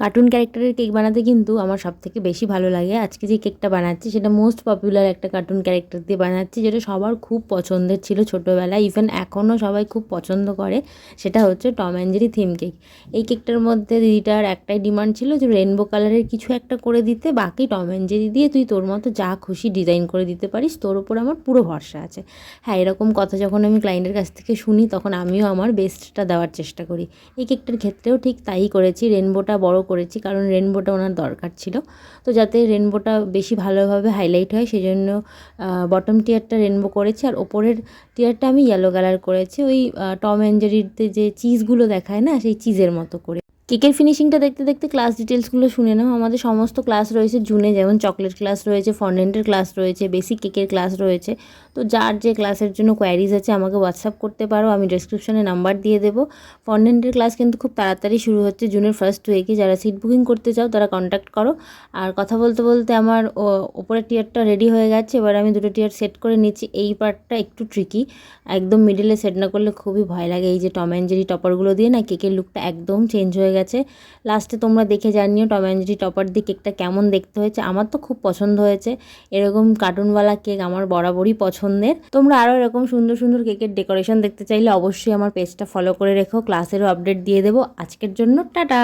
Cartoon ক্যারেক্টারের cake বানাতে কিন্তু আমার সবথেকে বেশি ভালো লাগে। আজকে যে কেকটা বানাচ্ছি সেটা মোস্ট পপুলার একটা কার্টুন ক্যারেক্টার দিয়ে বানাচ্ছি, যেটা সবার খুব পছন্দের ছিল ছোটোবেলায়, ইভেন এখনও সবাই খুব পছন্দ করে। সেটা হচ্ছে Tom and Jerry theme cake. এই কেকটার মধ্যে দিদিটার একটাই ডিমান্ড ছিল যে রেনবো কালারের কিছু একটা করে দিতে, বাকি টম অ্যান্ড জেরি দিয়ে তুই তোর মতো যা খুশি ডিজাইন করে দিতে পারিস, তোর ওপর আমার পুরো ভরসা আছে। হ্যাঁ, এরকম কথা যখন আমি ক্লায়েন্টের কাছ থেকে শুনি তখন আমিও আমার বেস্টটা দেওয়ার চেষ্টা করি। এই কেকটার ক্ষেত্রেও ঠিক তাই করেছি, রেনবোটা বড় করেছি কারণ রেনবোটা ওনার দরকার ছিল। তো যাতে রেনবোটা বেশি ভালোভাবে হাইলাইট হয় সেজন্য বটম টিয়ারটা রেনবো করেছি, আর ওপরের টিয়ারটা আমি ইয়েলো কালার করেছি, ওই টম অ্যান্ড জেরিতে যে চিজগুলো দেখায় না, সেই চিজের মতো করে। কেকের ফিনিশিংটা দেখতে দেখতে ক্লাস ডিটেলসগুলো শুনে নাও। আমাদের সমস্ত ক্লাস রয়েছে জুনে, যেমন চকলেট ক্লাস রয়েছে, ফন্ডেন্টের ক্লাস রয়েছে, বেসিক কেকের ক্লাস রয়েছে। তো যার যে ক্লাসের জন্য কোয়ারিজ আছে আমাকে হোয়াটসঅ্যাপ করতে পারো, আমি ডেসক্রিপশনে নাম্বার দিয়ে দেবো। ফন্ডেন্টের ক্লাস কিন্তু খুব তাড়াতাড়ি শুরু হচ্ছে জুনের ফার্স্ট উইকে। যারা সিট বুকিং করতে চাও তারা কন্ট্যাক্ট করো। আর কথা বলতে বলতে আমার ওপরের টিয়ারটা রেডি হয়ে গেছে, এবার আমি দুটো টিয়ার সেট করে নিচ্ছি। এই পার্টটা একটু ট্রিকি, একদম মিডিলে সেট না করলে খুবই ভয় লাগে। এই যে টম অ্যান্ড জেরি টপারগুলো দিয়ে না কেকের লুকটা একদম চেঞ্জ হয়ে গেছে। লাস্টে তোমরা দেখে জানিও টম অ্যান্ড জেরি টপার দিয়ে কেকটা কেমন দেখতে হয়েছে। আমার তো খুব পছন্দ হয়েছে, এরকম কার্টুনওয়ালা কেক আমার বরাবরই পছন্দের। তোমরা আরও এরকম সুন্দর সুন্দর কেকের ডেকোরেশন দেখতে চাইলে অবশ্যই আমার পেজটা ফলো করে রেখো, ক্লাসেরও আপডেট দিয়ে দেবো। আজকের জন্য টাটা।